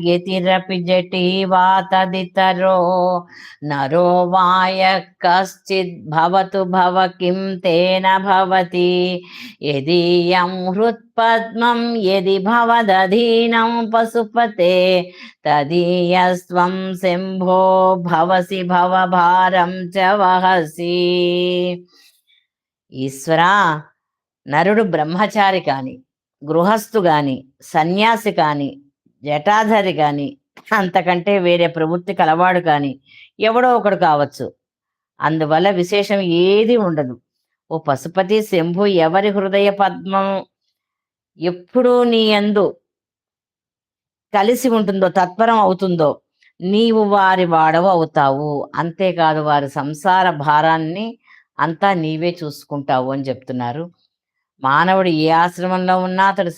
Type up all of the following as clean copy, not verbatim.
यतिरपि जटी वा तदितरो नरो वाय कश्चिद् भवतु भव किं तेन भवति यदीयं हृत्पद्मं यदि भवदधीनं पशुपते तदीयस्त्वं शम्भो भवसि भवभारं च वहसि। ఈశ్వరా, నరుడు బ్రహ్మచారి కాని, గృహస్థు గాని, సన్యాసి కాని, జటాధారి కాని, అంతకంటే వేరే ప్రవృత్తి కలవాడు కాని ఎవడో ఒకడు కావచ్చు. అందువల్ల విశేషం ఏది ఉండదు. ఓ పశుపతి శంభు, ఎవరి హృదయ పద్మం ఎప్పుడూ నీ యందు కలిసి ఉంటుందో, తత్పరం అవుతుందో, నీవు వారి వాడవు అవుతావు. అంతేకాదు, వారి సంసార భారాన్ని అంతా నీవే చూసుకుంటావు అని చెప్తున్నారు. మానవుడు ఏ ఆశ్రమంలో ఉన్నా అతడు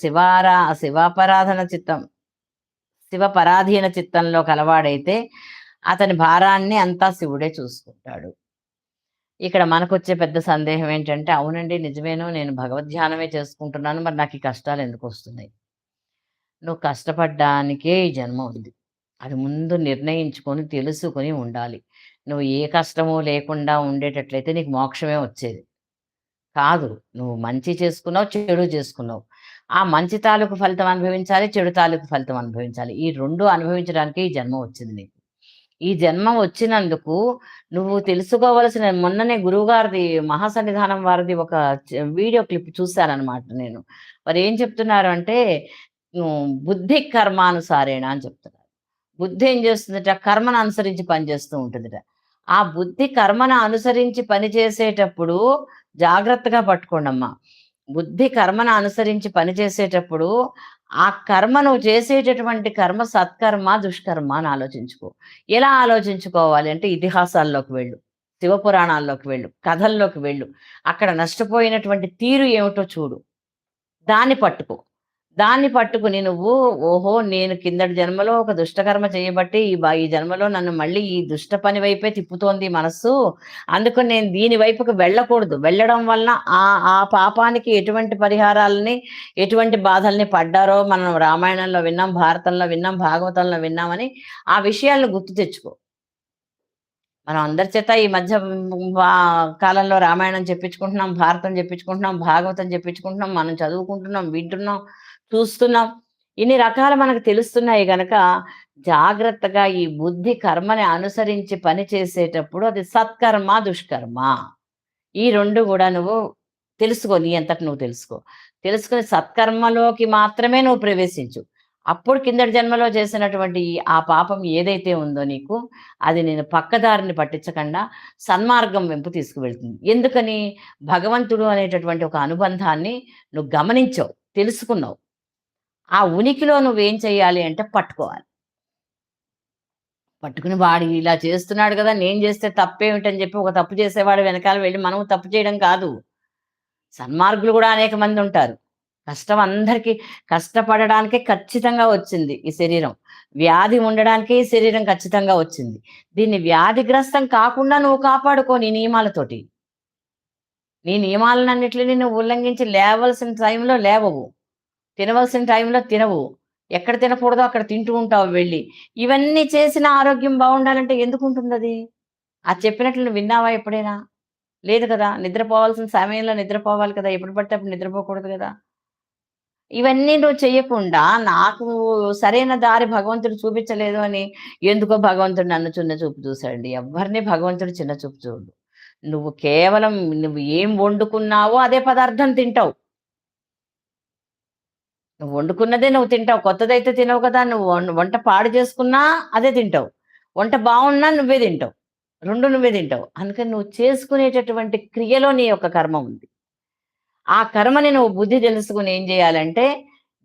శివ పరాధీన చిత్తంలో కలవాడైతే అతని భారాన్ని అంతా శివుడే చూసుకుంటాడు. ఇక్కడ మనకొచ్చే పెద్ద సందేహం ఏంటంటే, అవునండి నిజమేను, నేను భగవద్ధ్యానమే చేసుకుంటున్నాను, మరి నాకు ఈ కష్టాలు ఎందుకు వస్తున్నాయి? నువ్వు కష్టపడ్డానికే ఈ జన్మ ఉంది. అది ముందు నిర్ణయించుకొని తెలుసుకొని ఉండాలి. నువ్వు ఏ కష్టము లేకుండా ఉండేటట్లయితే నీకు మోక్షమే వచ్చేది కాదు. నువ్వు మంచి చేసుకున్నావు, చెడు చేసుకున్నావు. ఆ మంచి తాలూకు ఫలితం అనుభవించాలి, చెడు తాలూకు ఫలితం అనుభవించాలి. ఈ 2 అనుభవించడానికే ఈ జన్మ వచ్చింది నీకు. ఈ జన్మ వచ్చినందుకు నువ్వు తెలుసుకోవలసిన, మొన్ననే గురువుగారిది, మహాసన్నిధానం వారిది ఒక వీడియో క్లిప్ చూశాననమాట నేను. వారేం చెప్తున్నారు అంటే, బుద్ధి కర్మానుసారేణ అని చెప్తున్నారు. బుద్ధి ఏం చేస్తుందట? కర్మను అనుసరించి పనిచేస్తూ ఉంటుందట. ఆ బుద్ధి కర్మను అనుసరించి పనిచేసేటప్పుడు జాగ్రత్తగా పట్టుకోండమ్మా. బుద్ధి కర్మను అనుసరించి పనిచేసేటప్పుడు ఆ కర్మ, నువ్వు చేసేటటువంటి కర్మ సత్కర్మ, దుష్కర్మ అని ఆలోచించుకో. ఎలా ఆలోచించుకోవాలి అంటే, ఇతిహాసాల్లోకి వెళ్ళు, శివపురాణాల్లోకి వెళ్ళు, కథల్లోకి వెళ్ళు. అక్కడ నష్టపోయినటువంటి తీరు ఏమిటో చూడు. దాన్ని పట్టుకో. దాన్ని పట్టుకుని నువ్వు, ఓహో! నేను కిందటి జన్మలో ఒక దుష్టకర్మ చేయబట్టి ఈ జన్మలో నన్ను మళ్ళీ ఈ దుష్ట పని వైపే తిప్పుతోంది మనస్సు. అందుకని నేను దీని వైపుకి వెళ్ళకూడదు. వెళ్ళడం వలన ఆ పాపానికి ఎటువంటి పరిహారాలని, ఎటువంటి బాధల్ని పడ్డారో మనం రామాయణంలో విన్నాం, భారతంలో విన్నాం, భాగవతంలో విన్నామని ఆ విషయాలను గుర్తు తెచ్చుకో. మనం అందరి చేత ఈ మధ్య కాలంలో రామాయణం చెప్పించుకుంటున్నాం, భారతం చెప్పించుకుంటున్నాం, భాగవతం చెప్పించుకుంటున్నాం, మనం చదువుకుంటున్నాం, వింటున్నాం, చూస్తున్నాం. ఇన్ని రకాలు మనకు తెలుస్తున్నాయి గనక జాగ్రత్తగా ఈ బుద్ధి కర్మని అనుసరించి పని చేసేటప్పుడు అది సత్కర్మ, దుష్కర్మ ఈ 2 కూడా నువ్వు తెలుసుకో. నీ అంతట నువ్వు తెలుసుకో. తెలుసుకుని సత్కర్మలోకి మాత్రమే నువ్వు ప్రవేశించు. అప్పుడు కిందటి జన్మలో చేసినటువంటి ఆ పాపం ఏదైతే ఉందో నీకు, అది నేను పక్కదారిని పట్టించకుండా సన్మార్గం వెంపు తీసుకువెళ్తుంది. ఎందుకని? భగవంతుడు అనేటటువంటి ఒక అనుబంధాన్ని నువ్వు గమనించావు, తెలుసుకున్నావు. ఆ ఉనికిలో నువ్వేం చేయాలి అంటే పట్టుకోవాలి. పట్టుకుని వాడు ఇలా చేస్తున్నాడు కదా, నేను చేస్తే తప్పేమిటని చెప్పి ఒక తప్పు చేసేవాడు వెనకాల వెళ్ళి మనం తప్పు చేయడం కాదు. సన్మార్గులు కూడా అనేక మంది ఉంటారు. కష్టం అందరికీ, కష్టపడడానికే ఖచ్చితంగా వచ్చింది ఈ శరీరం. వ్యాధి ఉండడానికే ఈ శరీరం ఖచ్చితంగా వచ్చింది. దీన్ని వ్యాధిగ్రస్తం కాకుండా నువ్వు కాపాడుకో నీ నియమాలతోటి. నీ నియమాలన్నిటిని నువ్వు ఉల్లంఘించి లేవలసిన టైంలో లేవవు, తినవలసిన టైంలో తినవు, ఎక్కడ తినకూడదో అక్కడ తింటూ ఉంటావు వెళ్ళి. ఇవన్నీ చేసిన ఆరోగ్యం బాగుండాలంటే ఎందుకు ఉంటుంది అది? అది చెప్పినట్లు నువ్వు విన్నావా ఎప్పుడైనా? లేదు కదా. నిద్రపోవాల్సిన సమయంలో నిద్రపోవాలి కదా, ఎప్పుడు పడితే అప్పుడు నిద్రపోకూడదు కదా. ఇవన్నీ నువ్వు చెయ్యకుండా, నాకు సరైన దారి భగవంతుడు చూపించలేదు అని ఎందుకో భగవంతుడు నన్ను చిన్న చూపు చూసాడండి. ఎవ్వరిని భగవంతుడు చిన్న చూపు చూడడు. నువ్వు కేవలం నువ్వు ఏం వండుకున్నావో అదే పదార్థం తింటావు. నువ్వు వండుకున్నదే నువ్వు తింటావు. కొత్తదైతే తినవు కదా. నువ్వు వంట పాడు చేసుకున్నా అదే తింటావు. వంట బాగున్నా నువ్వే తింటావు. 2 నువ్వే తింటావు. అందుకని నువ్వు చేసుకునేటటువంటి క్రియలో నీ యొక్క కర్మ ఉంది. ఆ కర్మని నువ్వు బుద్ధి తెలుసుకొని ఏం చేయాలంటే,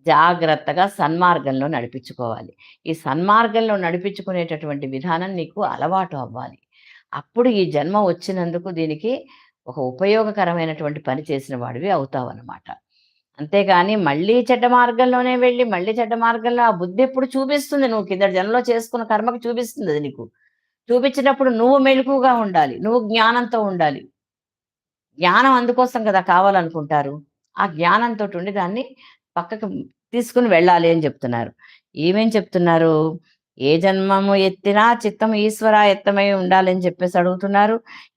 జాగ్రత్తగా సన్మార్గంలో నడిపించుకోవాలి. ఈ సన్మార్గంలో నడిపించుకునేటటువంటి విధానం నీకు అలవాటు అవ్వాలి. అప్పుడు ఈ జన్మ వచ్చినందుకు దీనికి ఒక ఉపయోగకరమైనటువంటి పని చేసిన వాడివి అవుతావన్నమాట. అంతేగాని మళ్ళీ చెడ్డ మార్గంలోనే వెళ్ళి, మళ్ళీ చెడ్డ మార్గంలో ఆ బుద్ధి ఎప్పుడు చూపిస్తుంది. నువ్వు కిందటి జన్మలో చేసుకున్న కర్మకు చూపిస్తుంది అది నీకు. చూపించినప్పుడు నువ్వు మెలకువగా ఉండాలి. నువ్వు జ్ఞానంతో ఉండాలి. జ్ఞానం అందుకోసం కదా కావాలనుకుంటారు. ఆ జ్ఞానంతోటి ఉండి దాన్ని పక్కకు తీసుకొని వెళ్ళాలి అని చెప్తున్నారు. ఏమేం చెప్తున్నారు? ఏ జన్మము ఎత్తినా చిత్తము ఈశ్వరాయత్తమై ఉండాలని చెప్పేసి అడుగుతున్నారు.